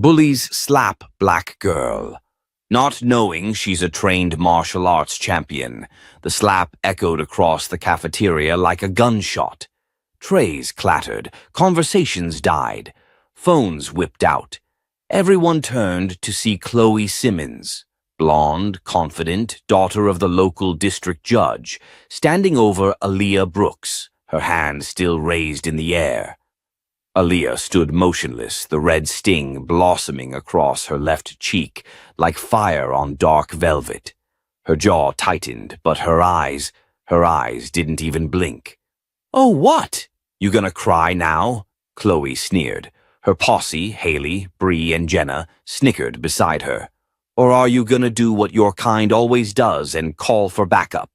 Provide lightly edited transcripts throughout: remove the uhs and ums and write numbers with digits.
Bullies slap black girl. Not knowing she's a trained martial arts champion, the slap echoed across the cafeteria like a gunshot. Trays clattered, conversations died, phones whipped out. Everyone turned to see Chloe Simmons, blonde, confident, daughter of the local district judge, standing over Aaliyah Brooks, her hand still raised in the air. Aaliyah stood motionless, the red sting blossoming across her left cheek like fire on dark velvet. Her jaw tightened, but her eyes didn't even blink. "Oh, what? You gonna cry now?" Chloe sneered. Her posse, Haley, Bree, and Jenna, snickered beside her. "Or are you gonna do what your kind always does and call for backup?"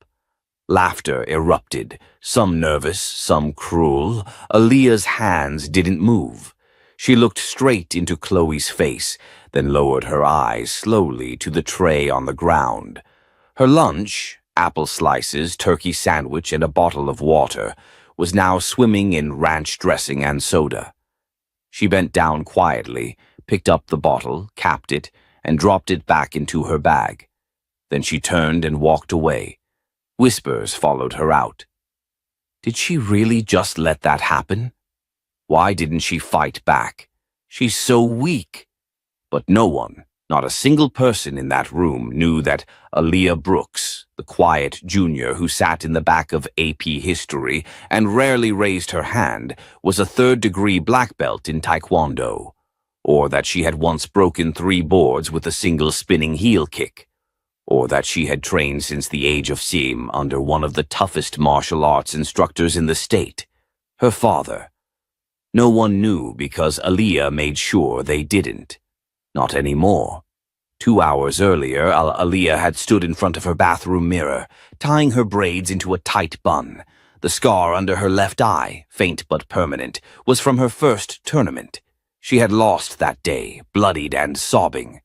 Laughter erupted, some nervous, some cruel. Aaliyah's hands didn't move. She looked straight into Chloe's face, then lowered her eyes slowly to the tray on the ground. Her lunch, apple slices, turkey sandwich, and a bottle of water, was now swimming in ranch dressing and soda. She bent down quietly, picked up the bottle, capped it, and dropped it back into her bag. Then she turned and walked away. Whispers followed her out. Did she really just let that happen? Why didn't she fight back? She's so weak. But no one, not a single person in that room, knew that Aaliyah Brooks, the quiet junior who sat in the back of AP History and rarely raised her hand, was a third-degree black belt in Taekwondo, or that she had once broken 3 boards with a single spinning heel kick, or that she had trained since the age of Sim under one of the toughest martial arts instructors in the state, her father. No one knew because Aaliyah made sure they didn't. Not anymore. 2 hours earlier, Aaliyah had stood in front of her bathroom mirror, tying her braids into a tight bun. The scar under her left eye, faint but permanent, was from her first tournament. She had lost that day, bloodied and sobbing.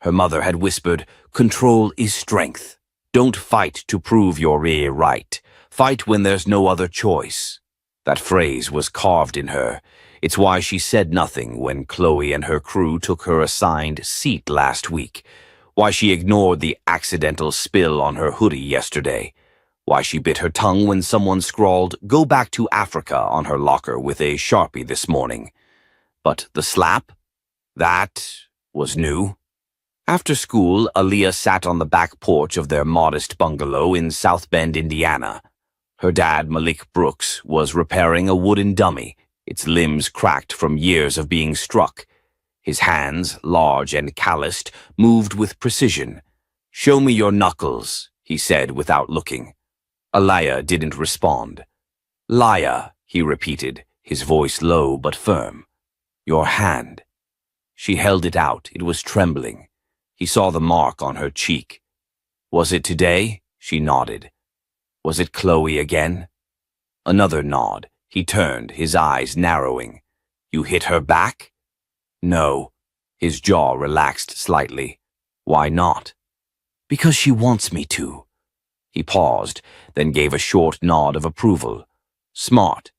Her mother had whispered, "Control is strength. Don't fight to prove you're right. Fight when there's no other choice." That phrase was carved in her. It's why she said nothing when Chloe and her crew took her assigned seat last week. Why she ignored the accidental spill on her hoodie yesterday. Why she bit her tongue when someone scrawled, "Go back to Africa" on her locker with a Sharpie this morning. But the slap? That was new. After school, Aaliyah sat on the back porch of their modest bungalow in South Bend, Indiana. Her dad, Malik Brooks, was repairing a wooden dummy, its limbs cracked from years of being struck. His hands, large and calloused, moved with precision. "Show me your knuckles," he said without looking. Aaliyah didn't respond. "Laya," he repeated, his voice low but firm. "Your hand." She held it out. It was trembling. He saw the mark on her cheek. "Was it today?" She nodded. "Was it Chloe again?" Another nod. He turned, his eyes narrowing. "You hit her back?" "No." His jaw relaxed slightly. "Why not?" "Because she wants me to." He paused, then gave a short nod of approval. "Smart.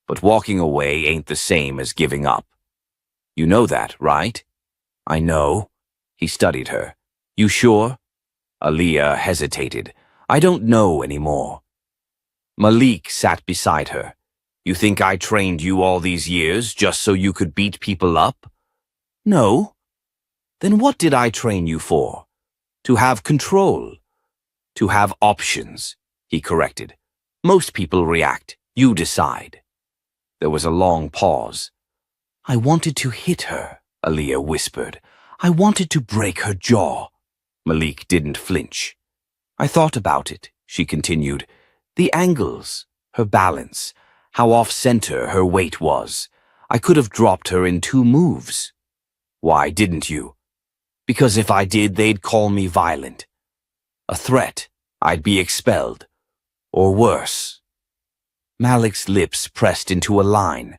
But walking away ain't the same as giving up. You know that, right?" "I know." He studied her. "You sure?" Aaliyah hesitated. "I don't know anymore." Malik sat beside her. "You think I trained you all these years just so you could beat people up?" "No." "Then what did I train you for?" "To have control." "To have options," he corrected. "Most people react. You decide." There was a long pause. "I wanted to hit her," Aaliyah whispered. "I wanted to break her jaw." Malik didn't flinch. "I thought about it," she continued. "The angles, her balance, how off-center her weight was. I could have dropped her in 2 moves." "Why didn't you?" "Because if I did, they'd call me violent. A threat. I'd be expelled. Or worse." Malik's lips pressed into a line.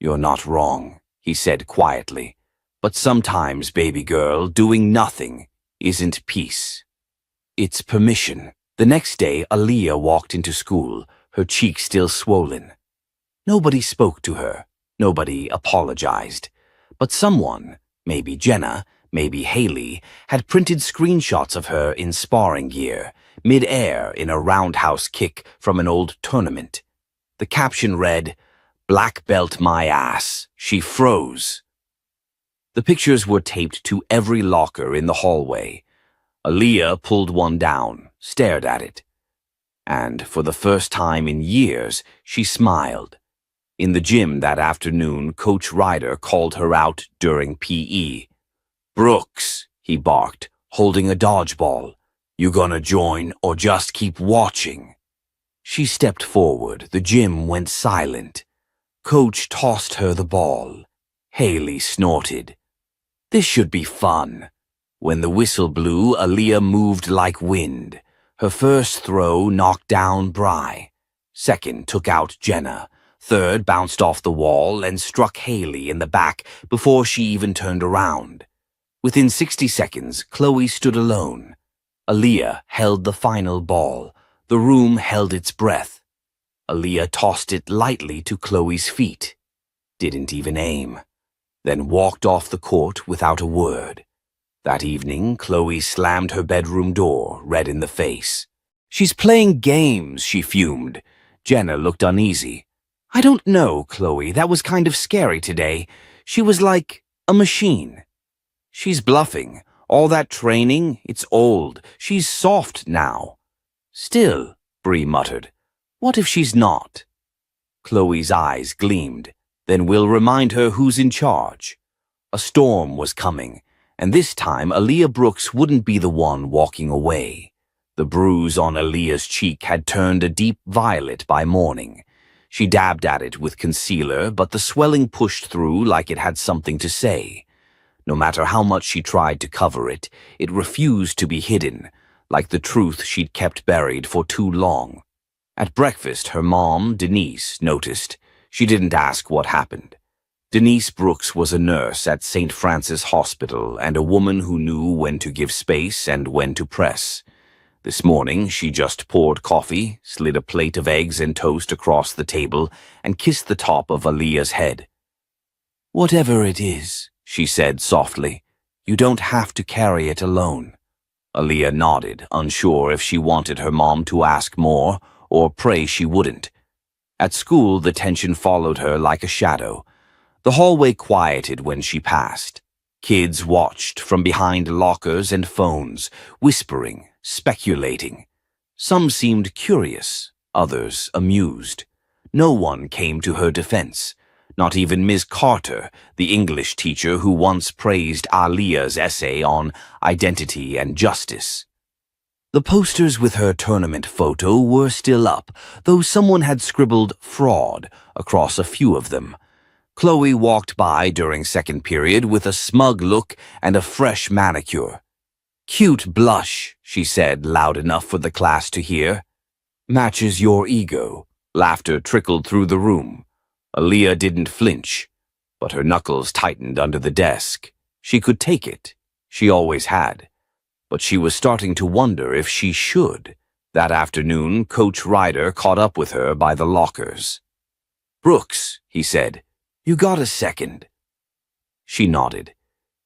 "You're not wrong," he said quietly. "But sometimes, baby girl, doing nothing isn't peace. It's permission." The next day, Aaliyah walked into school, her cheeks still swollen. Nobody spoke to her. Nobody apologized. But someone, maybe Jenna, maybe Haley, had printed screenshots of her in sparring gear, mid-air in a roundhouse kick from an old tournament. The caption read, "Black belt my ass. She froze." The pictures were taped to every locker in the hallway. Aaliyah pulled one down, stared at it. And for the first time in years, she smiled. In the gym that afternoon, Coach Ryder called her out during PE. "Brooks," he barked, holding a dodgeball. "You gonna join or just keep watching?" She stepped forward. The gym went silent. Coach tossed her the ball. Haley snorted. This should be fun. When the whistle blew, Aaliyah moved like wind. Her first throw knocked down Bry. Second took out Jenna. Third bounced off the wall and struck Haley in the back before she even turned around. Within 60 seconds, Chloe stood alone. Aaliyah held the final ball. The room held its breath. Aaliyah tossed it lightly to Chloe's feet. Didn't even aim. Then walked off the court without a word. That evening, Chloe slammed her bedroom door, red in the face. "She's playing games," she fumed. Jenna looked uneasy. "I don't know, Chloe. That was kind of scary today. She was like a machine." "She's bluffing. All that training, it's old. She's soft now." "Still," Bree muttered, "what if she's not?" Chloe's eyes gleamed. "Then we'll remind her who's in charge." A storm was coming, and this time Aaliyah Brooks wouldn't be the one walking away. The bruise on Aaliyah's cheek had turned a deep violet by morning. She dabbed at it with concealer, but the swelling pushed through like it had something to say. No matter how much she tried to cover it, it refused to be hidden, like the truth she'd kept buried for too long. At breakfast, her mom, Denise, noticed. She didn't ask what happened. Denise Brooks was a nurse at St. Francis Hospital and a woman who knew when to give space and when to press. This morning, she just poured coffee, slid a plate of eggs and toast across the table, and kissed the top of Aaliyah's head. "Whatever it is," she said softly, "you don't have to carry it alone." Aaliyah nodded, unsure if she wanted her mom to ask more or pray she wouldn't. At school, the tension followed her like a shadow. The hallway quieted when she passed. Kids watched from behind lockers and phones, whispering, speculating. Some seemed curious, others amused. No one came to her defense, not even Ms. Carter, the English teacher who once praised Aaliyah's essay on identity and justice. The posters with her tournament photo were still up, though someone had scribbled "fraud" across a few of them. Chloe walked by during second period with a smug look and a fresh manicure. "Cute blush," she said loud enough for the class to hear. "Matches your ego." Laughter trickled through the room. Aaliyah didn't flinch, but her knuckles tightened under the desk. She could take it. She always had. But she was starting to wonder if she should. That afternoon, Coach Ryder caught up with her by the lockers. "Brooks," he said, "you got a second?" She nodded.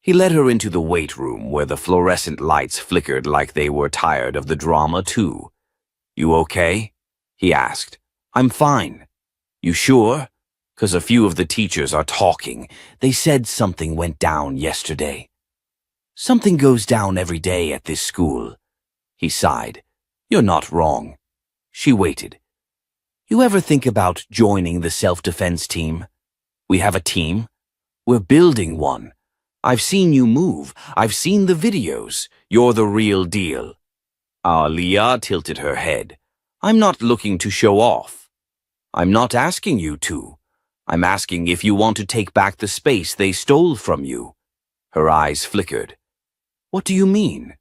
He led her into the weight room where the fluorescent lights flickered like they were tired of the drama too. "You okay?" he asked. "I'm fine." "You sure? 'Cause a few of the teachers are talking. They said something went down yesterday." "Something goes down every day at this school." He sighed. "You're not wrong." She waited. "You ever think about joining the self-defense team? We have a team. We're building one. I've seen you move. I've seen the videos. You're the real deal." Aaliyah tilted her head. "I'm not looking to show off. I'm not asking you to. I'm asking if you want to take back the space they stole from you." Her eyes flickered. "What do you mean?"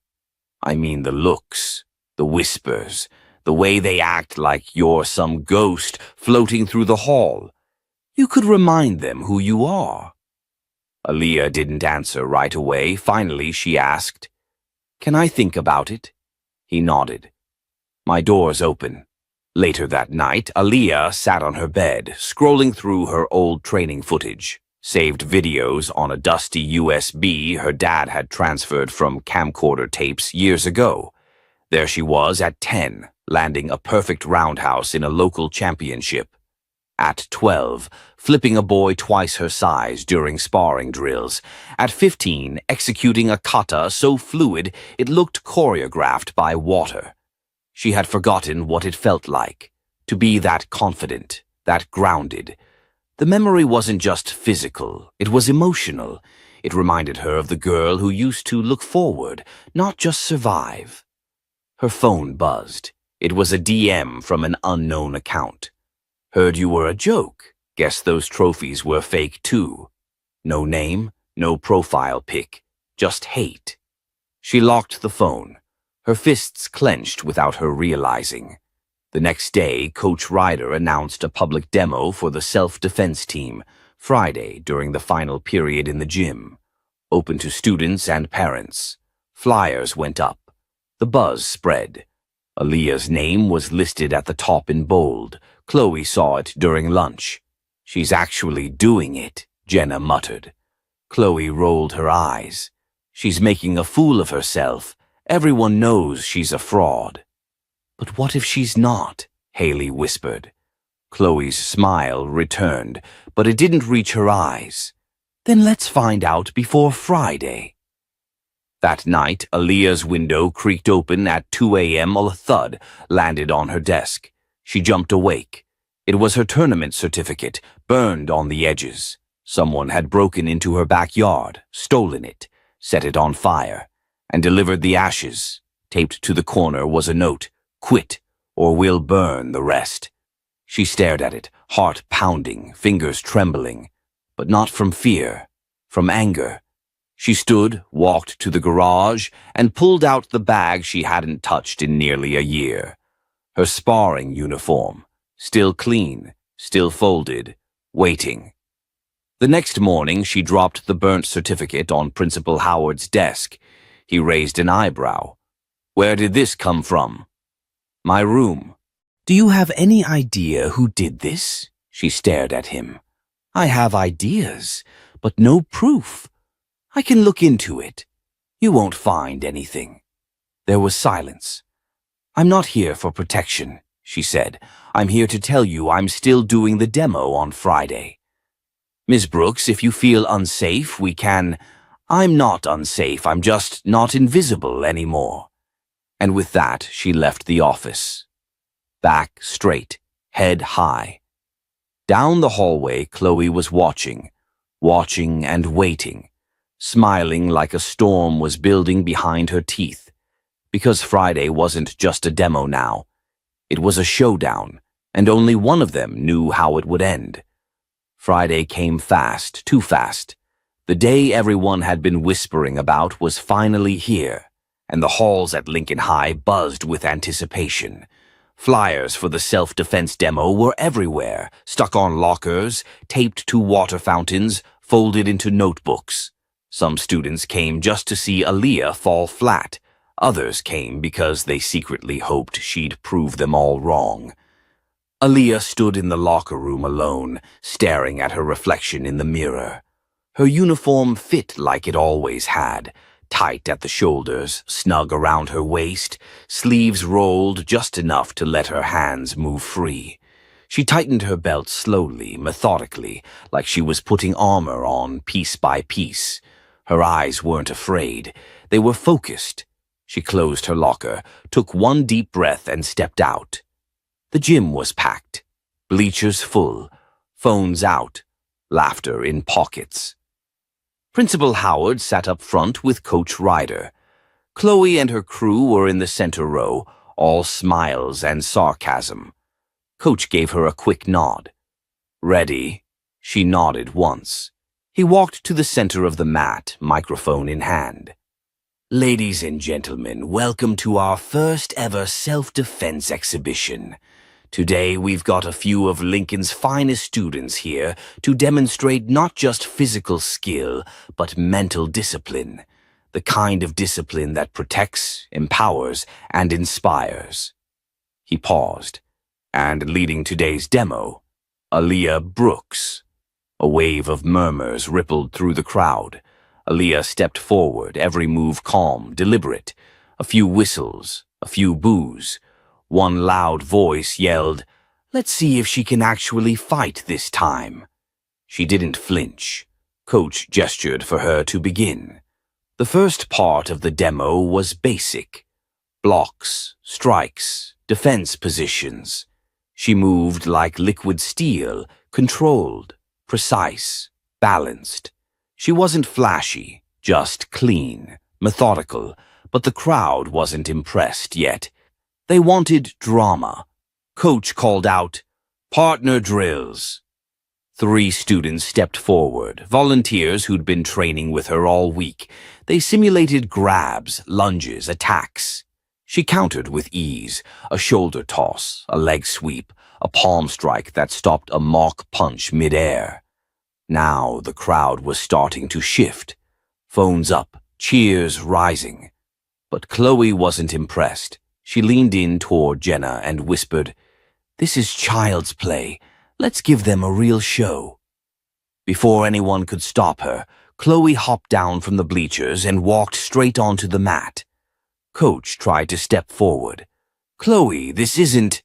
"I mean the looks, the whispers, the way they act like you're some ghost floating through the hall. You could remind them who you are." Aaliyah didn't answer right away. Finally, she asked, "Can I think about it?" He nodded. "My door's open." Later that night, Aaliyah sat on her bed, scrolling through her old training footage. Saved videos on a dusty USB her dad had transferred from camcorder tapes years ago. There she was at 10, landing a perfect roundhouse in a local championship. At 12, flipping a boy twice her size during sparring drills. At 15, executing a kata so fluid it looked choreographed by water. She had forgotten what it felt like, to be that confident, that grounded. The memory wasn't just physical, it was emotional. It reminded her of the girl who used to look forward, not just survive. Her phone buzzed. It was a DM from an unknown account. Heard you were a joke. Guess those trophies were fake too. No name, no profile pic, just hate. She locked the phone, her fists clenched without her realizing. The next day, Coach Ryder announced a public demo for the self-defense team, Friday during the final period in the gym. Open to students and parents. Flyers went up. The buzz spread. Aaliyah's name was listed at the top in bold. Chloe saw it during lunch. She's actually doing it, Jenna muttered. Chloe rolled her eyes. She's making a fool of herself. Everyone knows she's a fraud. But what if she's not? Haley whispered. Chloe's smile returned, but it didn't reach her eyes. Then let's find out before Friday. That night, Aaliyah's window creaked open at 2 a.m. A thud landed on her desk. She jumped awake. It was her tournament certificate, burned on the edges. Someone had broken into her backyard, stolen it, set it on fire, and delivered the ashes. Taped to the corner was a note, "Quit, or we'll burn the rest." She stared at it, heart pounding, fingers trembling, but not from fear, from anger. She stood, walked to the garage, and pulled out the bag she hadn't touched in nearly a year. Her sparring uniform, still clean, still folded, waiting. The next morning, she dropped the burnt certificate on Principal Howard's desk. He raised an eyebrow. "Where did this come from?" "My room." "Do you have any idea who did this?" She stared at him. "I have ideas, but no proof. I can look into it. You won't find anything." There was silence. "I'm not here for protection," she said. "I'm here to tell you I'm still doing the demo on Friday. Ms. Brooks, if you feel unsafe, we can—" "I'm not unsafe, I'm just not invisible anymore." And with that, she left the office. Back straight, head high. Down the hallway, Chloe was watching and waiting, smiling like a storm was building behind her teeth. Because Friday wasn't just a demo now. It was a showdown, and only one of them knew how it would end. Friday came fast, too fast. The day everyone had been whispering about was finally here, and the halls at Lincoln High buzzed with anticipation. Flyers for the self-defense demo were everywhere, stuck on lockers, taped to water fountains, folded into notebooks. Some students came just to see Aaliyah fall flat. Others came because they secretly hoped she'd prove them all wrong. Aaliyah stood in the locker room alone, staring at her reflection in the mirror. Her uniform fit like it always had, tight at the shoulders, snug around her waist, sleeves rolled just enough to let her hands move free. She tightened her belt slowly, methodically, like she was putting armor on piece by piece. Her eyes weren't afraid. They were focused. She closed her locker, took one deep breath, and stepped out. The gym was packed, bleachers full, phones out, laughter in pockets. Principal Howard sat up front with Coach Ryder. Chloe and her crew were in the center row, all smiles and sarcasm. Coach gave her a quick nod. "Ready?" She nodded once. He walked to the center of the mat, microphone in hand. "Ladies and gentlemen, welcome to our first ever self-defense exhibition. Today we've got a few of Lincoln's finest students here to demonstrate not just physical skill, but mental discipline. The kind of discipline that protects, empowers, and inspires." He paused. "And leading today's demo, Aaliyah Brooks." A wave of murmurs rippled through the crowd. Aaliyah stepped forward, every move calm, deliberate. A few whistles, a few boos. One loud voice yelled, "Let's see if she can actually fight this time." She didn't flinch. Coach gestured for her to begin. The first part of the demo was basic. Blocks, strikes, defense positions. She moved like liquid steel, controlled, precise, balanced. She wasn't flashy, just clean, methodical, but the crowd wasn't impressed yet. They wanted drama. Coach called out, "Partner drills." 3 students stepped forward, volunteers who'd been training with her all week. They simulated grabs, lunges, attacks. She countered with ease, a shoulder toss, a leg sweep, a palm strike that stopped a mock punch midair. Now the crowd was starting to shift. Phones up, cheers rising. But Chloe wasn't impressed. She leaned in toward Jenna and whispered, "This is child's play. Let's give them a real show." Before anyone could stop her, Chloe hopped down from the bleachers and walked straight onto the mat. Coach tried to step forward. "Chloe, this isn't—"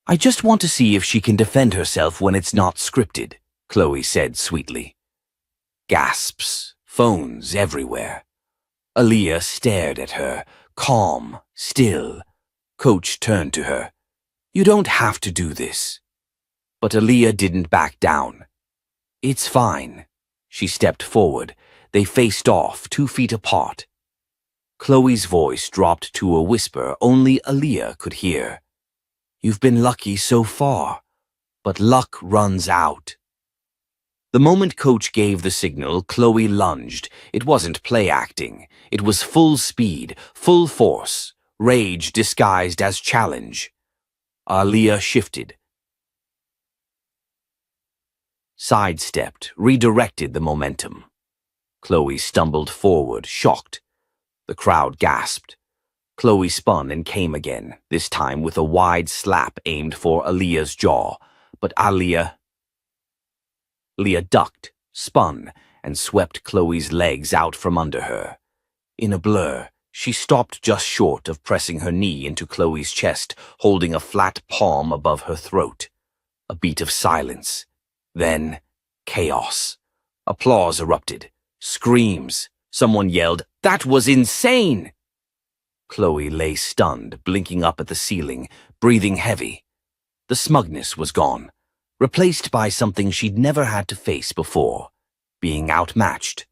"I just want to see if she can defend herself when it's not scripted," Chloe said sweetly. Gasps, phones everywhere. Aaliyah stared at her, calm, still. Coach turned to her. "You don't have to do this." But Aaliyah didn't back down. "It's fine." She stepped forward. They faced off, 2 feet apart. Chloe's voice dropped to a whisper only Aaliyah could hear. "You've been lucky so far, but luck runs out." The moment Coach gave the signal, Chloe lunged. It wasn't play acting. It was full speed, full force, rage disguised as challenge. Aaliyah shifted, sidestepped, redirected the momentum. Chloe stumbled forward, shocked. The crowd gasped. Chloe spun and came again, this time with a wide slap aimed for Aaliyah's jaw. But Aaliyah ducked, spun, and swept Chloe's legs out from under her. In a blur, she stopped just short of pressing her knee into Chloe's chest, holding a flat palm above her throat. A beat of silence. Then, chaos. Applause erupted. Screams. Someone yelled, "That was insane!" Chloe lay stunned, blinking up at the ceiling, breathing heavy. The smugness was gone, replaced by something she'd never had to face before, being outmatched.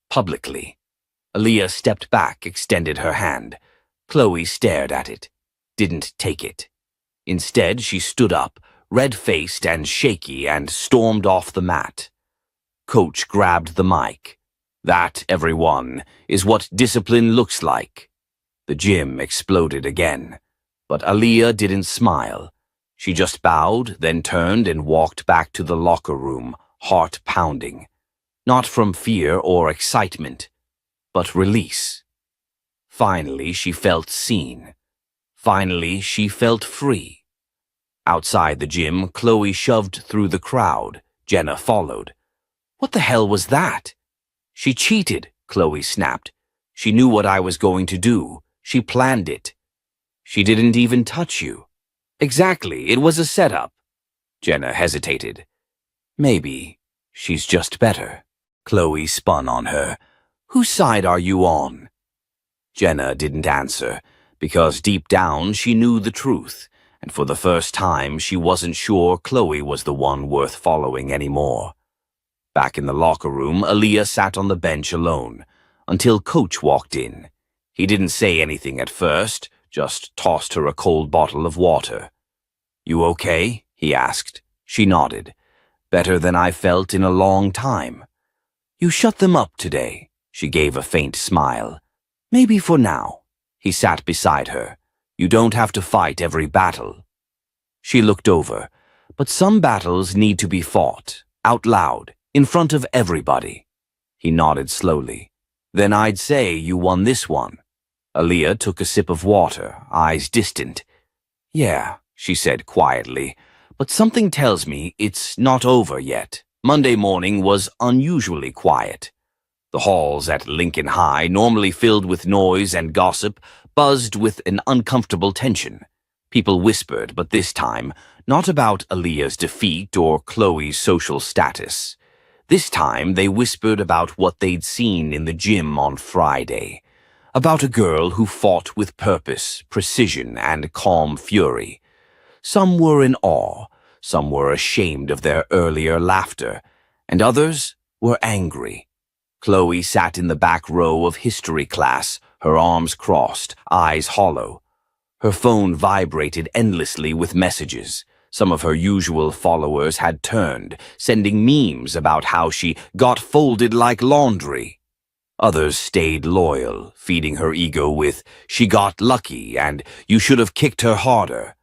Publicly. Aaliyah stepped back, extended her hand. Chloe stared at it, didn't take it. Instead, she stood up, red-faced and shaky, and stormed off the mat. Coach grabbed the mic. "That, everyone, is what discipline looks like." The gym exploded again. But Aaliyah didn't smile. She just bowed, then turned and walked back to the locker room, heart pounding. Not from fear or excitement, but release. Finally, she felt seen. Finally, she felt free. Outside the gym, Chloe shoved through the crowd. Jenna followed. "What the hell was that?" "She cheated," Chloe snapped. "She knew what I was going to do. She planned it." "She didn't even touch you." "Exactly, it was a setup." Jenna hesitated. "Maybe. She's just better." Chloe spun on her. "Whose side are you on?" Jenna didn't answer, because deep down she knew the truth. And for the first time, she wasn't sure Chloe was the one worth following anymore. Back in the locker room, Aaliyah sat on the bench alone, until Coach walked in. He didn't say anything at first, just tossed her a cold bottle of water. "You okay?" he asked. She nodded. "Better than I felt in a long time." "You shut them up today." She gave a faint smile. "Maybe for now." He sat beside her. "You don't have to fight every battle." She looked over. "But some battles need to be fought, out loud, in front of everybody." He nodded slowly. "Then I'd say you won this one." Aaliyah took a sip of water, eyes distant. "Yeah," she said quietly, "but something tells me it's not over yet." Monday morning was unusually quiet. The halls at Lincoln High, normally filled with noise and gossip, buzzed with an uncomfortable tension. People whispered, but this time, not about Aaliyah's defeat or Chloe's social status. This time, they whispered about what they'd seen in the gym on Friday. About a girl who fought with purpose, precision, and calm fury. Some were in awe, some were ashamed of their earlier laughter, and others were angry. Chloe sat in the back row of history class, her arms crossed, eyes hollow. Her phone vibrated endlessly with messages. Some of her usual followers had turned, sending memes about how she got folded like laundry. Others stayed loyal, feeding her ego with, "She got lucky," and "You should have kicked her harder."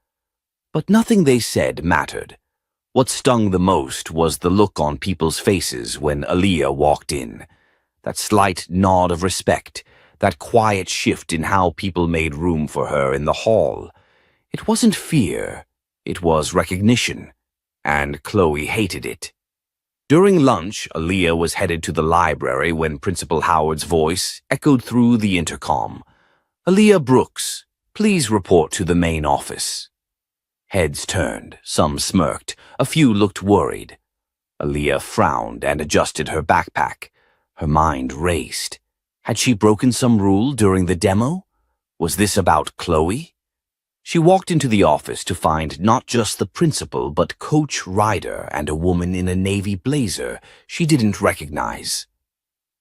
But nothing they said mattered. What stung the most was the look on people's faces when Aaliyah walked in. That slight nod of respect, that quiet shift in how people made room for her in the hall. It wasn't fear, it was recognition, and Chloe hated it. During lunch, Aaliyah was headed to the library when Principal Howard's voice echoed through the intercom. "Aaliyah Brooks, please report to the main office." Heads turned, some smirked, a few looked worried. Aaliyah frowned and adjusted her backpack. Her mind raced. Had she broken some rule during the demo? Was this about Chloe? She walked into the office to find not just the principal but Coach Ryder and a woman in a navy blazer she didn't recognize.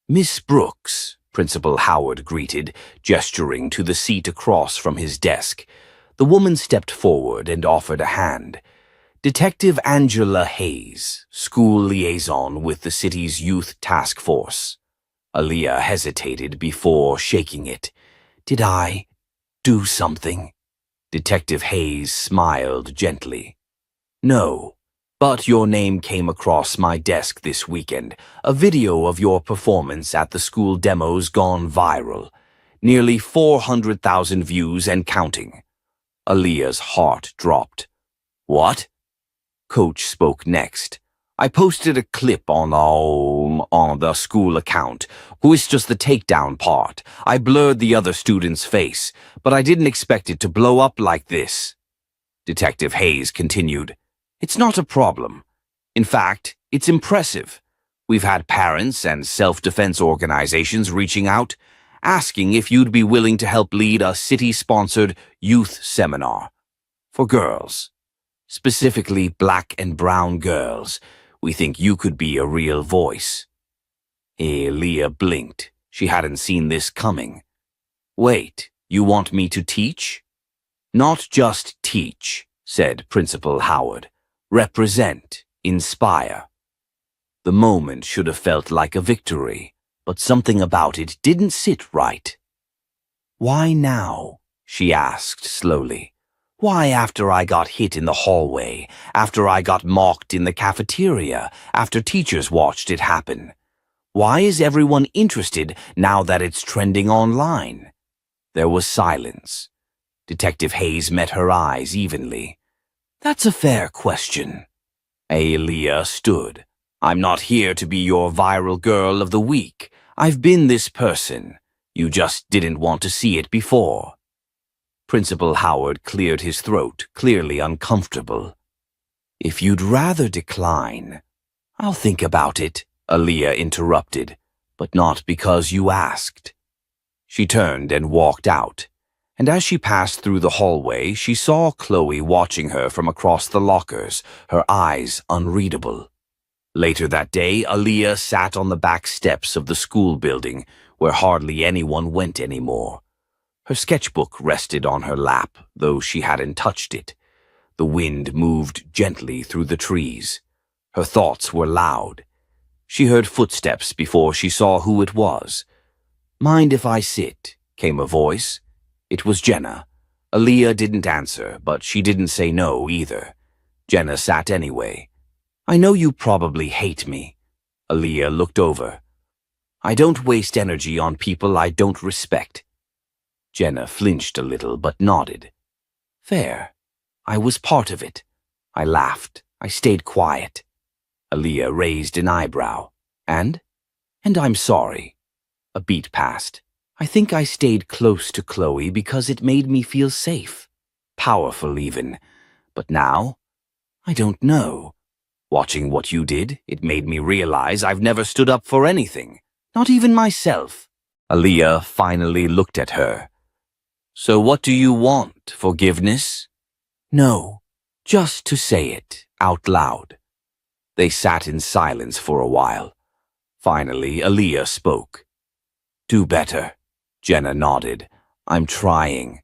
"Miss Brooks," Principal Howard greeted, gesturing to the seat across from his desk. The woman stepped forward and offered a hand. "Detective Angela Hayes, school liaison with the city's youth task force." Aaliyah hesitated before shaking it. "Did I do something?" Detective Hayes smiled gently. "No, but your name came across my desk this weekend. A video of your performance at the school demo's gone viral. Nearly 400,000 views and counting." Aaliyah's heart dropped. "What?" Coach spoke next. "I posted a clip on the school account. It's just the takedown part. I blurred the other student's face, but I didn't expect it to blow up like this." Detective Hayes continued. "It's not a problem. In fact, it's impressive. We've had parents and self-defense organizations reaching out, asking if you'd be willing to help lead a city-sponsored youth seminar for girls. Specifically black and brown girls. We think you could be a real voice." Aaliyah blinked. She hadn't seen this coming. "Wait, you want me to teach?" "Not just teach," said Principal Howard. "Represent, inspire." The moment should have felt like a victory, but something about it didn't sit right. "Why now?" she asked slowly. "Why after I got hit in the hallway, after I got mocked in the cafeteria, after teachers watched it happen? Why is everyone interested now that it's trending online?" There was silence. Detective Hayes met her eyes evenly. "That's a fair question." Aaliyah stood. "I'm not here to be your viral girl of the week. I've been this person. You just didn't want to see it before." Principal Howard cleared his throat, clearly uncomfortable. "If you'd rather decline..." "I'll think about it," Aaliyah interrupted, "but not because you asked." She turned and walked out, and as she passed through the hallway, she saw Chloe watching her from across the lockers, her eyes unreadable. Later that day, Aaliyah sat on the back steps of the school building, where hardly anyone went anymore. Her sketchbook rested on her lap, though she hadn't touched it. The wind moved gently through the trees. Her thoughts were loud. She heard footsteps before she saw who it was. "Mind if I sit?" came a voice. It was Jenna. Aaliyah didn't answer, but she didn't say no either. Jenna sat anyway. "I know you probably hate me." Aaliyah looked over. "I don't waste energy on people I don't respect." Jenna flinched a little but nodded. "Fair. I was part of it. I laughed. I stayed quiet." Aaliyah raised an eyebrow. And? And I'm sorry. A beat passed. I think I stayed close to Chloe because it made me feel safe. Powerful even. But now, I don't know. Watching what you did, it made me realize I've never stood up for anything. Not even myself. Aaliyah finally looked at her. So what do you want? Forgiveness? No, just to say it out loud. They sat in silence for a while. Finally, Aaliyah spoke. Do better. Jenna nodded. I'm trying.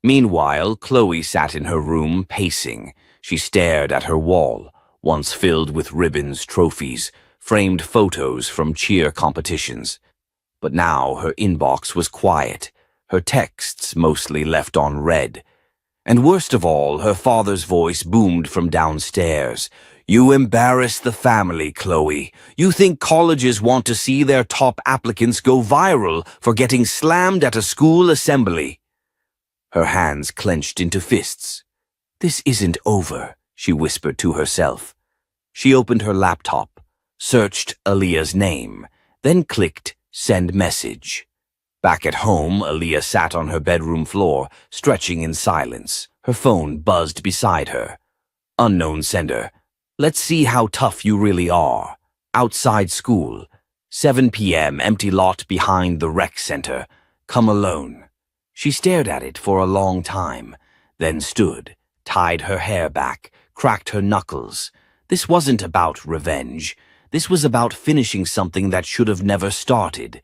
Meanwhile, Chloe sat in her room, pacing. She stared at her wall, once filled with ribbons, trophies, framed photos from cheer competitions. But now her inbox was quiet, her texts mostly left on read. And worst of all, her father's voice boomed from downstairs. You embarrass the family, Chloe. You think colleges want to see their top applicants go viral for getting slammed at a school assembly. Her hands clenched into fists. This isn't over, she whispered to herself. She opened her laptop, searched Aaliyah's name, then clicked Send Message. Back at home, Aaliyah sat on her bedroom floor, stretching in silence. Her phone buzzed beside her. Unknown sender. Let's see how tough you really are. Outside school. 7 p.m. empty lot behind the rec center. Come alone. She stared at it for a long time, then stood, tied her hair back, cracked her knuckles. This wasn't about revenge. This was about finishing something that should have never started.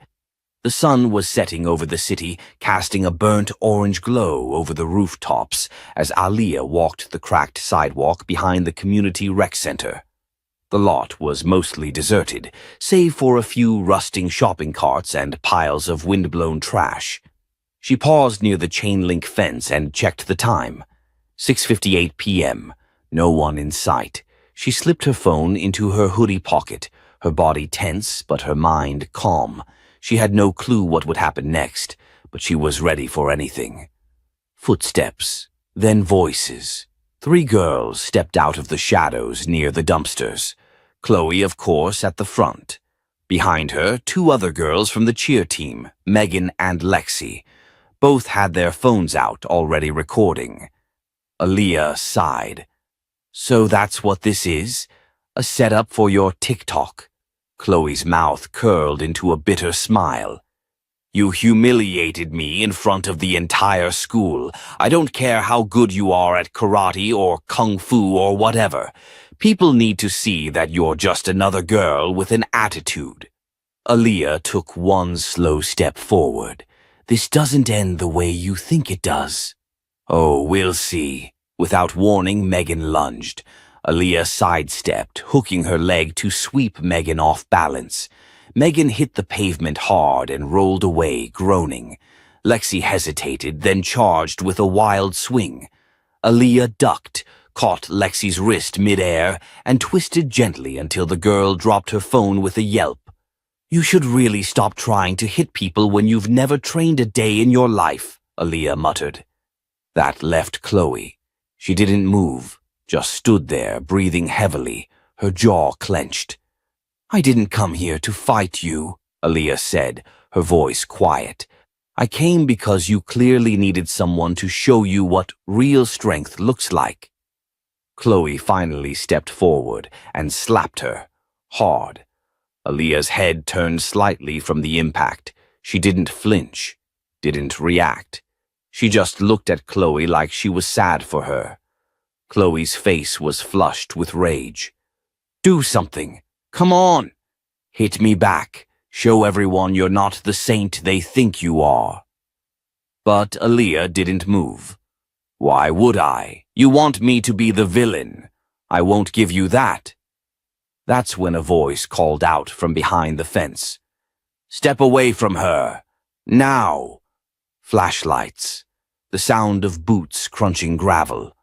The sun was setting over the city, casting a burnt orange glow over the rooftops as Aaliyah walked the cracked sidewalk behind the community rec center. The lot was mostly deserted, save for a few rusting shopping carts and piles of windblown trash. She paused near the chain-link fence and checked the time. 6:58 p.m. No one in sight. She slipped her phone into her hoodie pocket, her body tense but her mind calm. She had no clue what would happen next, but she was ready for anything. Footsteps, then voices. 3 girls stepped out of the shadows near the dumpsters. Chloe, of course, at the front. Behind her, 2 other girls from the cheer team, Megan and Lexi. Both had their phones out, already recording. Aaliyah sighed. So that's what this is? A setup for your TikTok? Chloe's mouth curled into a bitter smile. You humiliated me in front of the entire school. I don't care how good you are at karate or kung fu or whatever. People need to see that you're just another girl with an attitude. Aaliyah took one slow step forward. This doesn't end the way you think it does. Oh, we'll see. Without warning, Megan lunged. Aaliyah sidestepped, hooking her leg to sweep Megan off balance. Megan hit the pavement hard and rolled away, groaning. Lexi hesitated, then charged with a wild swing. Aaliyah ducked, caught Lexi's wrist mid-air, and twisted gently until the girl dropped her phone with a yelp. You should really stop trying to hit people when you've never trained a day in your life, Aaliyah muttered. That left Chloe. She didn't move. Just stood there, breathing heavily, her jaw clenched. I didn't come here to fight you, Aaliyah said, her voice quiet. I came because you clearly needed someone to show you what real strength looks like. Chloe finally stepped forward and slapped her, hard. Aaliyah's head turned slightly from the impact. She didn't flinch, didn't react. She just looked at Chloe like she was sad for her. Chloe's face was flushed with rage. Do something. Come on. Hit me back. Show everyone you're not the saint they think you are. But Aaliyah didn't move. Why would I? You want me to be the villain. I won't give you that. That's when a voice called out from behind the fence. Step away from her. Now. Flashlights. The sound of boots crunching gravel.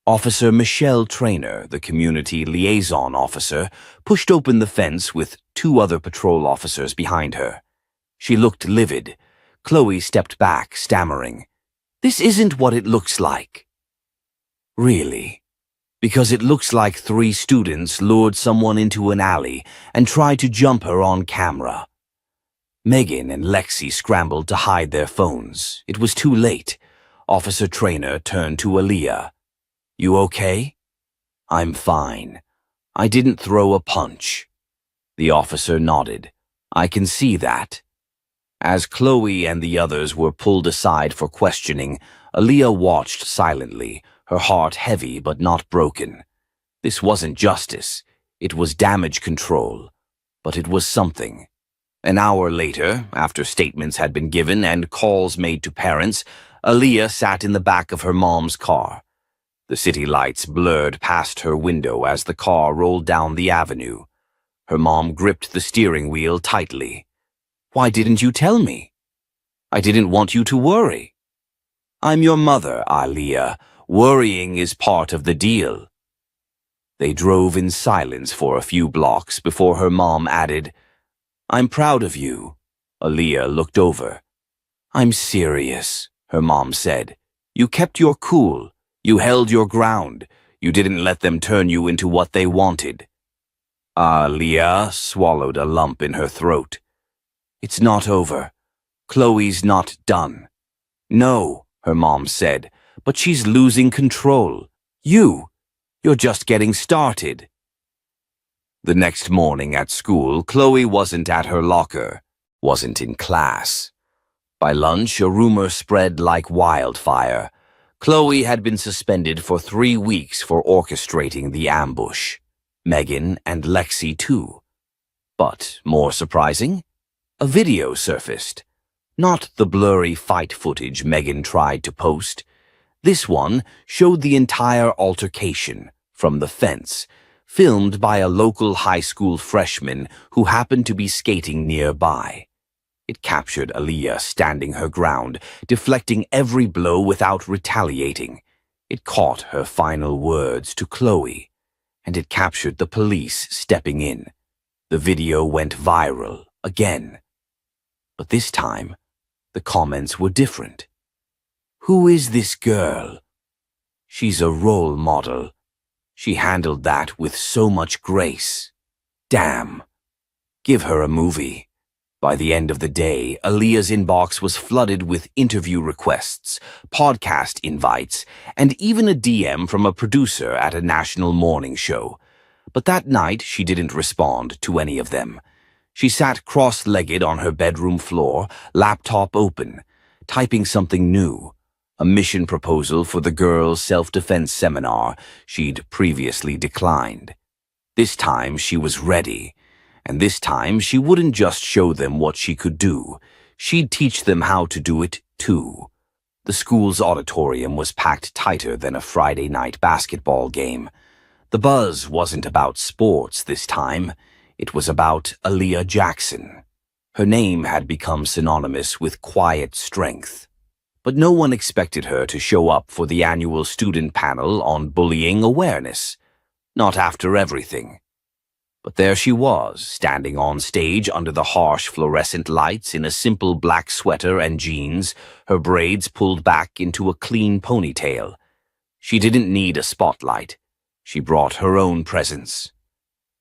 Officer Michelle Traynor, the community liaison officer, pushed open the fence with 2 other patrol officers behind her. She looked livid. Chloe stepped back, stammering. This isn't what it looks like. Really? Because it looks like 3 students lured someone into an alley and tried to jump her on camera. Megan and Lexi scrambled to hide their phones. It was too late. Officer Trainer turned to Aaliyah. "You okay?" "I'm fine. I didn't throw a punch." The officer nodded. "I can see that." As Chloe and the others were pulled aside for questioning, Aaliyah watched silently, her heart heavy but not broken. This wasn't justice. It was damage control. But it was something. An hour later, after statements had been given and calls made to parents, Aaliyah sat in the back of her mom's car. The city lights blurred past her window as the car rolled down the avenue. Her mom gripped the steering wheel tightly. "Why didn't you tell me?" "I didn't want you to worry." "I'm your mother, Aaliyah. Worrying is part of the deal." They drove in silence for a few blocks before her mom added, "I'm proud of you." Aaliyah looked over. "I'm serious," her mom said. "You kept your cool. You held your ground. You didn't let them turn you into what they wanted." Aaliyah swallowed a lump in her throat. "It's not over. Chloe's not done." "No," her mom said, "but she's losing control. You're just getting started." The next morning at school, Chloe wasn't at her locker, wasn't in class. By lunch, a rumor spread like wildfire. Chloe had been suspended for 3 weeks for orchestrating the ambush. Megan and Lexi too. But, more surprising, a video surfaced. Not the blurry fight footage Megan tried to post. This one showed the entire altercation, from the fence, filmed by a local high school freshman who happened to be skating nearby. It captured Aaliyah standing her ground, deflecting every blow without retaliating. It caught her final words to Chloe, and it captured the police stepping in. The video went viral again. But this time, the comments were different. "Who is this girl? She's a role model. She handled that with so much grace. Damn. Give her a movie." By the end of the day, Aaliyah's inbox was flooded with interview requests, podcast invites, and even a DM from a producer at a national morning show. But that night, she didn't respond to any of them. She sat cross-legged on her bedroom floor, laptop open, typing something new, a mission proposal for the girls' self-defense seminar she'd previously declined. This time, she was ready. And this time, she wouldn't just show them what she could do. She'd teach them how to do it, too. The school's auditorium was packed tighter than a Friday night basketball game. The buzz wasn't about sports this time. It was about Aaliyah Jackson. Her name had become synonymous with quiet strength. But no one expected her to show up for the annual student panel on bullying awareness. Not after everything. But there she was, standing on stage under the harsh fluorescent lights in a simple black sweater and jeans, her braids pulled back into a clean ponytail. She didn't need a spotlight. She brought her own presence.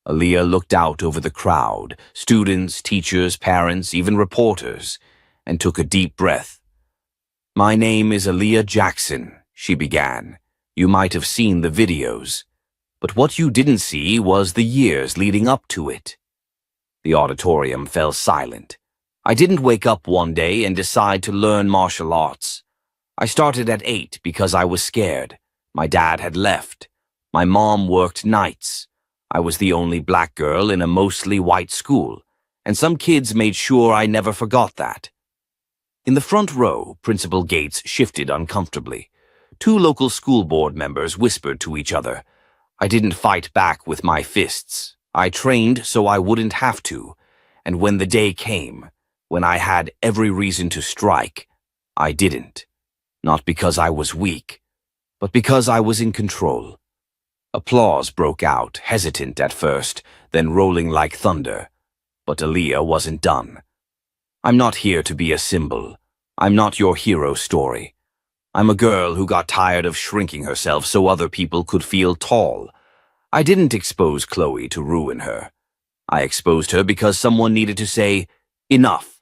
Aaliyah looked out over the crowd, students, teachers, parents, even reporters, and took a deep breath. "My name is Aaliyah Jackson," she began. "You might have seen the videos. But what you didn't see was the years leading up to it." The auditorium fell silent. "I didn't wake up one day and decide to learn martial arts. I started at 8 because I was scared. My dad had left. My mom worked nights. I was the only black girl in a mostly white school, and some kids made sure I never forgot that." In the front row, Principal Gates shifted uncomfortably. 2 local school board members whispered to each other. "I didn't fight back with my fists. I trained so I wouldn't have to. And when the day came, when I had every reason to strike, I didn't. Not because I was weak, but because I was in control." Applause broke out, hesitant at first, then rolling like thunder. But Aaliyah wasn't done. "I'm not here to be a symbol. I'm not your hero story. I'm a girl who got tired of shrinking herself so other people could feel tall. I didn't expose Chloe to ruin her. I exposed her because someone needed to say, enough.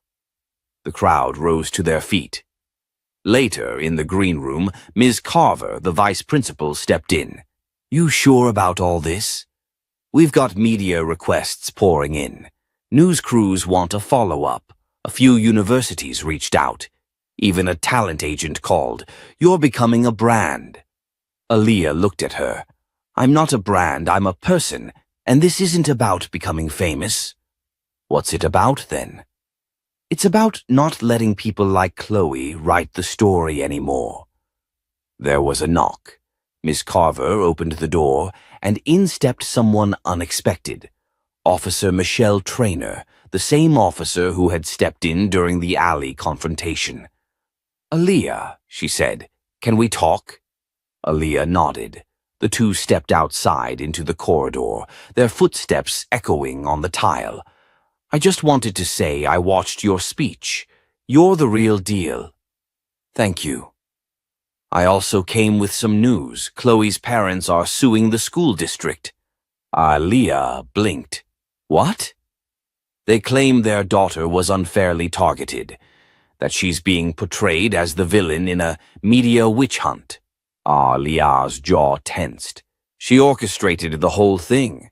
The crowd rose to their feet. Later, in the green room, Ms. Carver, the vice principal, stepped in. You sure about all this? We've got media requests pouring in. News crews want a follow-up. A few universities reached out. Even a talent agent called. You're becoming a brand. Aaliyah looked at her. I'm not a brand, I'm a person, and this isn't about becoming famous. What's it about, then? It's about not letting people like Chloe write the story anymore. There was a knock. Miss Carver opened the door, and in stepped someone unexpected. Officer Michelle Traynor, the same officer who had stepped in during the alley confrontation. Aaliyah, she said, can we talk? Aaliyah nodded. The two stepped outside into the corridor, their footsteps echoing on the tile. I just wanted to say I watched your speech. You're the real deal. Thank you. I also came with some news. Chloe's parents are suing the school district. Aaliyah blinked. What? They claim their daughter was unfairly targeted, that she's being portrayed as the villain in a media witch hunt. Aaliyah's jaw tensed. She orchestrated the whole thing.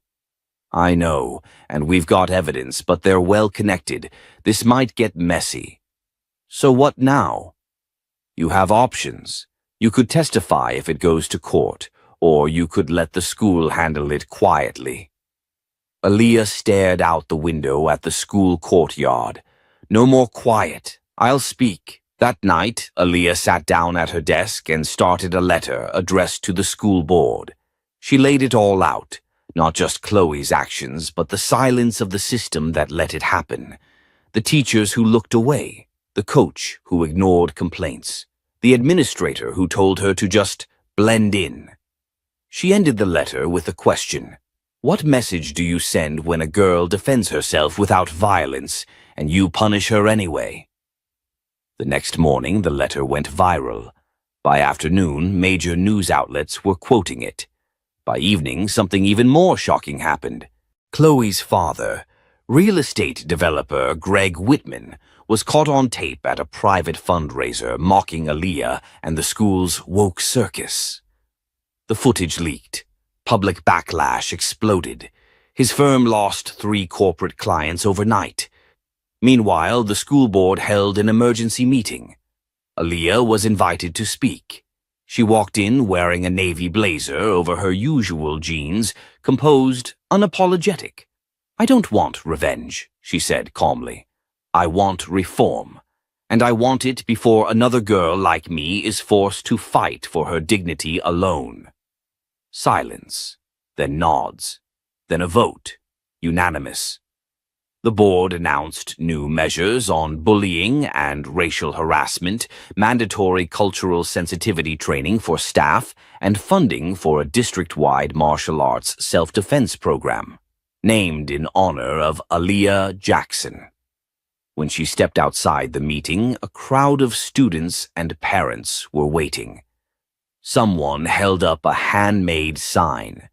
I know, and we've got evidence, but they're well connected. This might get messy. So what now? You have options. You could testify if it goes to court, or you could let the school handle it quietly. Aaliyah stared out the window at the school courtyard. No more quiet. I'll speak. That night, Aaliyah sat down at her desk and started a letter addressed to the school board. She laid it all out, not just Chloe's actions, but the silence of the system that let it happen. The teachers who looked away, the coach who ignored complaints, the administrator who told her to just blend in. She ended the letter with a question. What message do you send when a girl defends herself without violence and you punish her anyway? The next morning, the letter went viral. By afternoon, major news outlets were quoting it. By evening, something even more shocking happened. Chloe's father, real estate developer Greg Whitman, was caught on tape at a private fundraiser mocking Aaliyah and the school's woke circus. The footage leaked. Public backlash exploded. His firm lost 3 corporate clients overnight. Meanwhile, the school board held an emergency meeting. Aaliyah was invited to speak. She walked in wearing a navy blazer over her usual jeans, composed, unapologetic. I don't want revenge, she said calmly. I want reform. And I want it before another girl like me is forced to fight for her dignity alone. Silence, then nods, then a vote, unanimous. The board announced new measures on bullying and racial harassment, mandatory cultural sensitivity training for staff, and funding for a district-wide martial arts self-defense program, named in honor of Aaliyah Jackson. When she stepped outside the meeting, a crowd of students and parents were waiting. Someone held up a handmade sign.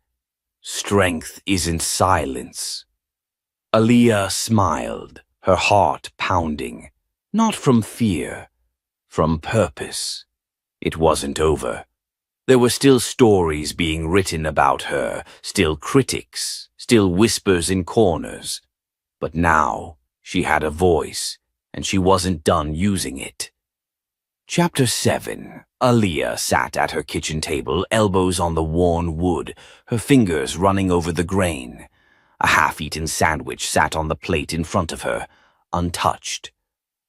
Strength isn't silence. Aaliyah smiled, her heart pounding. Not from fear, from purpose. It wasn't over. There were still stories being written about her, still critics, still whispers in corners. But now she had a voice, and she wasn't done using it. Chapter 7. Aaliyah sat at her kitchen table, elbows on the worn wood, her fingers running over the grain. A half-eaten sandwich sat on the plate in front of her, untouched.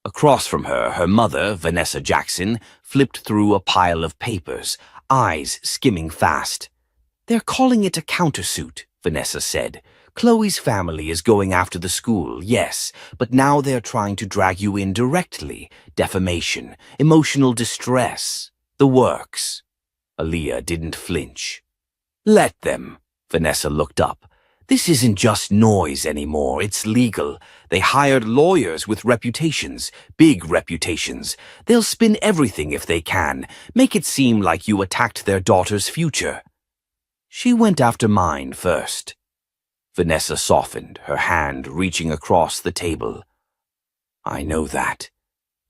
Across from her, her mother, Vanessa Jackson, flipped through a pile of papers, eyes skimming fast. They're calling it a countersuit, Vanessa said. Chloe's family is going after the school, yes, but now they're trying to drag you in directly. Defamation, emotional distress, the works. Aaliyah didn't flinch. Let them. Vanessa looked up. This isn't just noise anymore, it's legal. They hired lawyers with reputations, big reputations. They'll spin everything if they can, make it seem like you attacked their daughter's future. She went after mine first. Vanessa softened, her hand reaching across the table. I know that.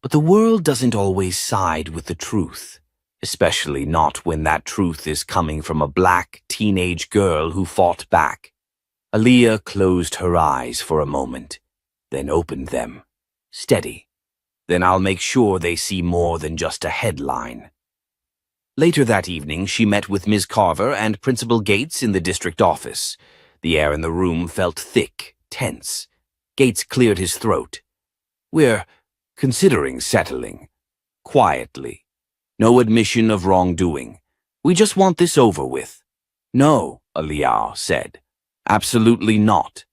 But the world doesn't always side with the truth, especially not when that truth is coming from a black teenage girl who fought back. Aaliyah closed her eyes for a moment, then opened them. Steady. Then I'll make sure they see more than just a headline. Later that evening, she met with Ms. Carver and Principal Gates in the district office. The air in the room felt thick, tense. Gates cleared his throat. We're considering settling. Quietly. No admission of wrongdoing. We just want this over with. No, Aaliyah said. Absolutely not.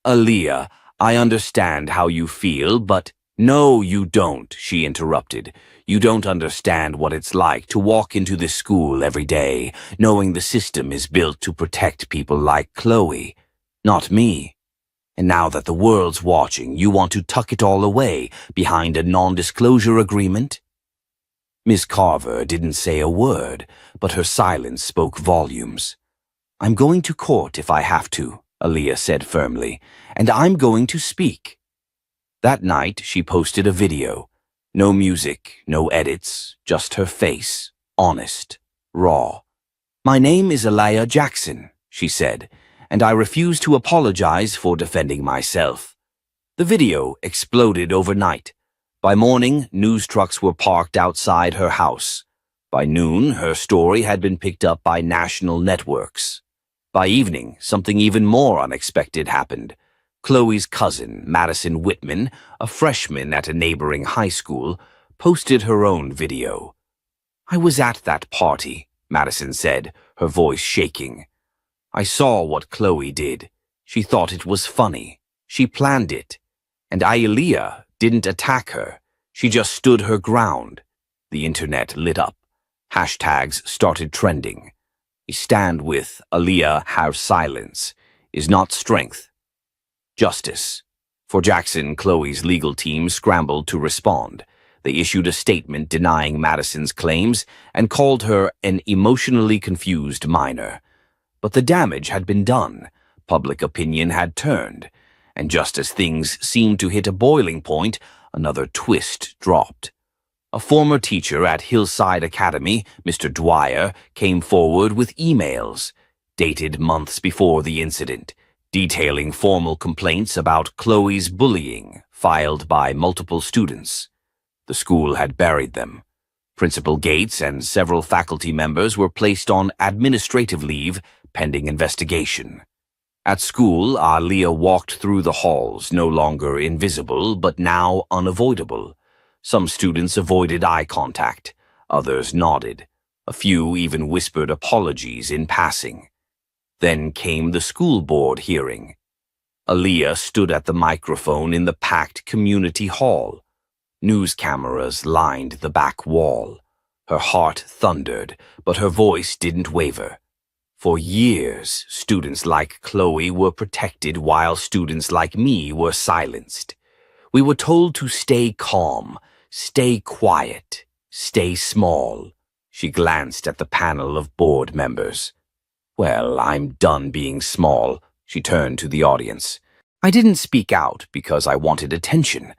Aaliyah, I understand how you feel, but— No, you don't, she interrupted. You don't understand what it's like to walk into this school every day, knowing the system is built to protect people like Chloe. Not me. And now that the world's watching, you want to tuck it all away behind a non-disclosure agreement? Miss Carver didn't say a word, but her silence spoke volumes. I'm going to court if I have to, Aaliyah said firmly, and I'm going to speak. That night, she posted a video. No music, no edits, just her face, honest, raw. My name is Aaliyah Jackson, she said, and I refuse to apologize for defending myself. The video exploded overnight. By morning, news trucks were parked outside her house. By noon, her story had been picked up by national networks. By evening, something even more unexpected happened. Chloe's cousin, Madison Whitman, a freshman at a neighboring high school, posted her own video. I was at that party, Madison said, her voice shaking. I saw what Chloe did. She thought it was funny. She planned it. And Aaliyah didn't attack her. She just stood her ground. The internet lit up. Hashtags started trending. A stand with Aaliyah have silence is not strength. Justice. For Jackson, Chloe's legal team scrambled to respond. They issued a statement denying Madison's claims and called her an emotionally confused minor. But the damage had been done. Public opinion had turned. And just as things seemed to hit a boiling point, another twist dropped. A former teacher at Hillside Academy, Mr. Dwyer, came forward with emails, dated months before the incident, detailing formal complaints about Chloe's bullying, filed by multiple students. The school had buried them. Principal Gates and several faculty members were placed on administrative leave pending investigation. At school, Aaliyah walked through the halls, no longer invisible, but now unavoidable. Some students avoided eye contact. Others nodded. A few even whispered apologies in passing. Then came the school board hearing. Aaliyah stood at the microphone in the packed community hall. News cameras lined the back wall. Her heart thundered, but her voice didn't waver. For years, students like Chloe were protected while students like me were silenced. We were told to stay calm, stay quiet, stay small. She glanced at the panel of board members. Well, I'm done being small, she turned to the audience. I didn't speak out because I wanted attention.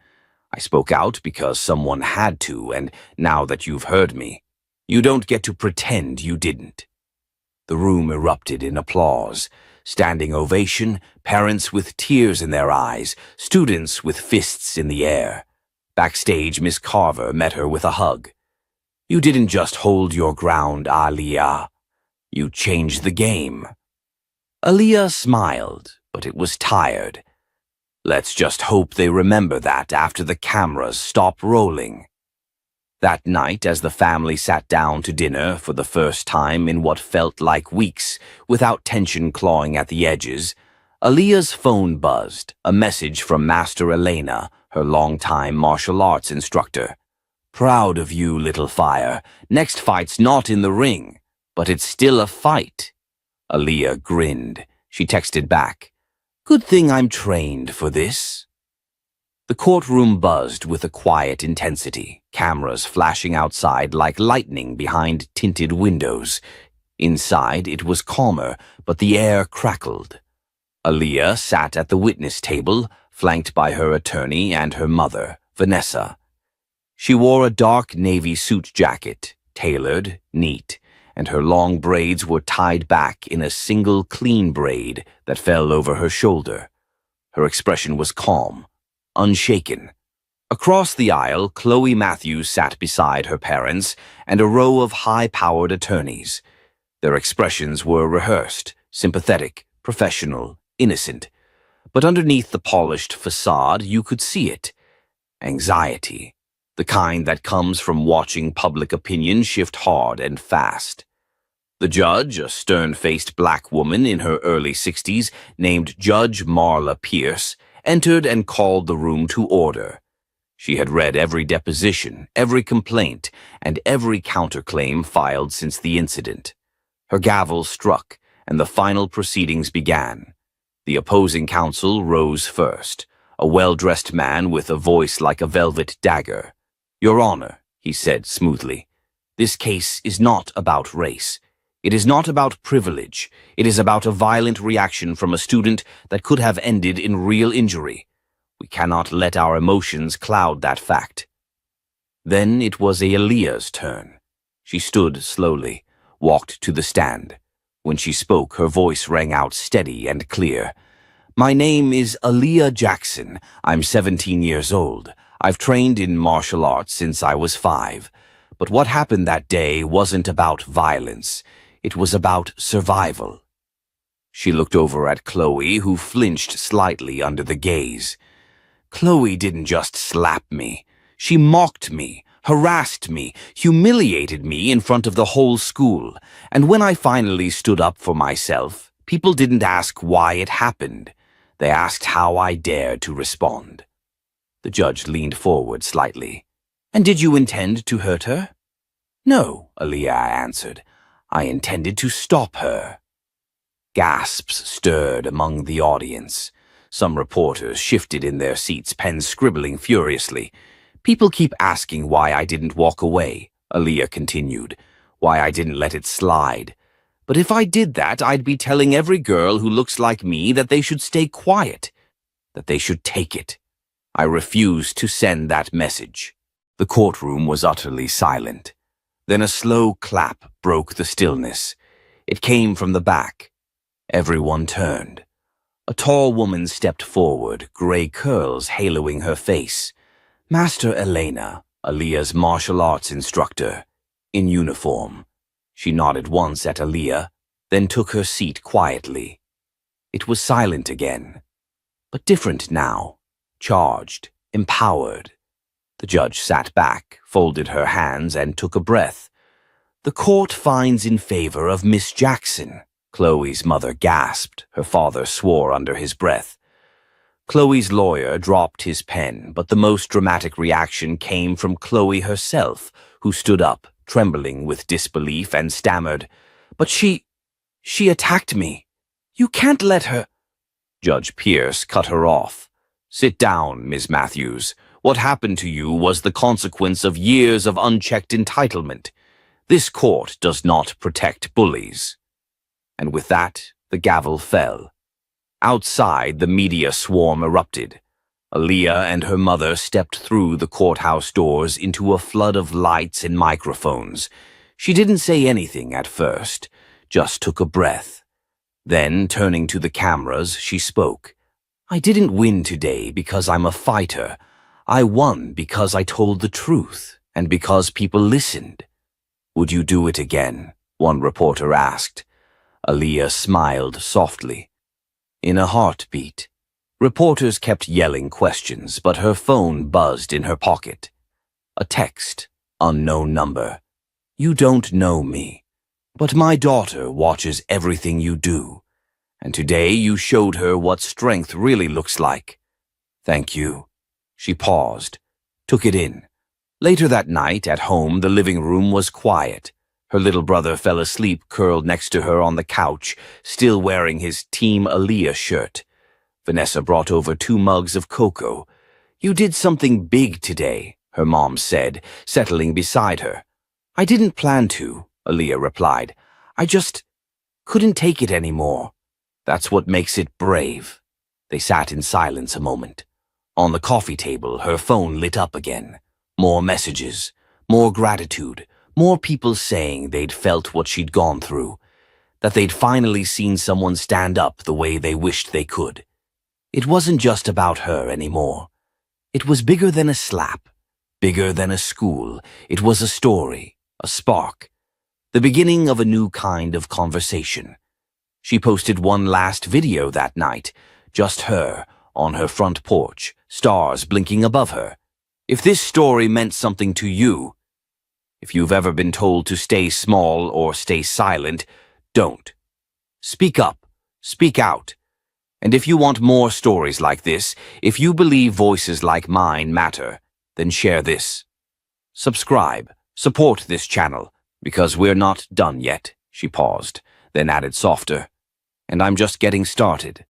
I spoke out because someone had to, and now that you've heard me, you don't get to pretend you didn't. The room erupted in applause. Standing ovation, parents with tears in their eyes, students with fists in the air. Backstage, Miss Carver met her with a hug. You didn't just hold your ground, Aaliyah. You changed the game. Aaliyah smiled, but it was tired. Let's just hope they remember that after the cameras stop rolling. That night, as the family sat down to dinner for the first time in what felt like weeks, without tension clawing at the edges, Aaliyah's phone buzzed, a message from Master Elena, her longtime martial arts instructor. Proud of you, little fire. Next fight's not in the ring, but it's still a fight. Aaliyah grinned. She texted back, "Good thing I'm trained for this." The courtroom buzzed with a quiet intensity, cameras flashing outside like lightning behind tinted windows. Inside, it was calmer, but the air crackled. Aaliyah sat at the witness table, flanked by her attorney and her mother, Vanessa. She wore a dark navy suit jacket, tailored, neat, and her long braids were tied back in a single clean braid that fell over her shoulder. Her expression was calm, unshaken. Across the aisle, Chloe Matthews sat beside her parents and a row of high-powered attorneys. Their expressions were rehearsed, sympathetic, professional, innocent. But underneath the polished facade, you could see it. Anxiety. The kind that comes from watching public opinion shift hard and fast. The judge, a stern-faced black woman in her early 60s named Judge Marla Pierce, entered and called the room to order. She had read every deposition, every complaint, and every counterclaim filed since the incident. Her gavel struck, and the final proceedings began. The opposing counsel rose first, a well-dressed man with a voice like a velvet dagger. "Your Honor," he said smoothly, "this case is not about race. It is not about privilege. It is about a violent reaction from a student that could have ended in real injury. We cannot let our emotions cloud that fact." Then it was Aaliyah's turn. She stood slowly, walked to the stand. When she spoke, her voice rang out steady and clear. "My name is Aaliyah Jackson. I'm 17 years old. I've trained in martial arts since I was 5. But what happened that day wasn't about violence. It was about survival." She looked over at Chloe, who flinched slightly under the gaze. "Chloe didn't just slap me. She mocked me, harassed me, humiliated me in front of the whole school. And when I finally stood up for myself, people didn't ask why it happened. They asked how I dared to respond." The judge leaned forward slightly. "And did you intend to hurt her?" "No," Aaliyah answered. "I intended to stop her." Gasps stirred among the audience. Some reporters shifted in their seats, pens scribbling furiously. "People keep asking why I didn't walk away," Aaliyah continued, "why I didn't let it slide. But if I did that, I'd be telling every girl who looks like me that they should stay quiet, that they should take it. I refuse to send that message." The courtroom was utterly silent. Then a slow clap broke the stillness. It came from the back. Everyone turned. A tall woman stepped forward, gray curls haloing her face. Master Elena, Aaliyah's martial arts instructor, in uniform. She nodded once at Aaliyah, then took her seat quietly. It was silent again, but different now, charged, empowered. The judge sat back, folded her hands, and took a breath. "The court finds in favor of Miss Jackson," Chloe's mother gasped. Her father swore under his breath. Chloe's lawyer dropped his pen, but the most dramatic reaction came from Chloe herself, who stood up, trembling with disbelief, and stammered, "But she attacked me. You can't let her—" Judge Pierce cut her off. "Sit down, Ms. Matthews. What happened to you was the consequence of years of unchecked entitlement. This court does not protect bullies." And with that, the gavel fell. Outside, the media swarm erupted. Aaliyah and her mother stepped through the courthouse doors into a flood of lights and microphones. She didn't say anything at first, just took a breath. Then, turning to the cameras, she spoke. "I didn't win today because I'm a fighter. I won because I told the truth, and because people listened." "Would you do it again?" one reporter asked. Aaliyah smiled softly. "In a heartbeat." Reporters kept yelling questions, but her phone buzzed in her pocket. A text, unknown number. "You don't know me, but my daughter watches everything you do, and today you showed her what strength really looks like. Thank you." She paused, took it in. Later that night, at home, the living room was quiet. Her little brother fell asleep curled next to her on the couch, still wearing his Team Aaliyah shirt. Vanessa brought over 2 mugs of cocoa. "You did something big today," her mom said, settling beside her. "I didn't plan to," Aaliyah replied. "I just couldn't take it anymore." "That's what makes it brave." They sat in silence a moment. On the coffee table, her phone lit up again. More messages, more gratitude, more people saying they'd felt what she'd gone through, that they'd finally seen someone stand up the way they wished they could. It wasn't just about her anymore. It was bigger than a slap, bigger than a school. It was a story, a spark, the beginning of a new kind of conversation. She posted one last video that night, just her, on her front porch, stars blinking above her. If this story meant something to you, if you've ever been told to stay small or stay silent, don't. Speak up, speak out. And if you want more stories like this, if you believe voices like mine matter, then share this. Subscribe, support this channel, because we're not done yet, she paused, then added softer. And I'm just getting started.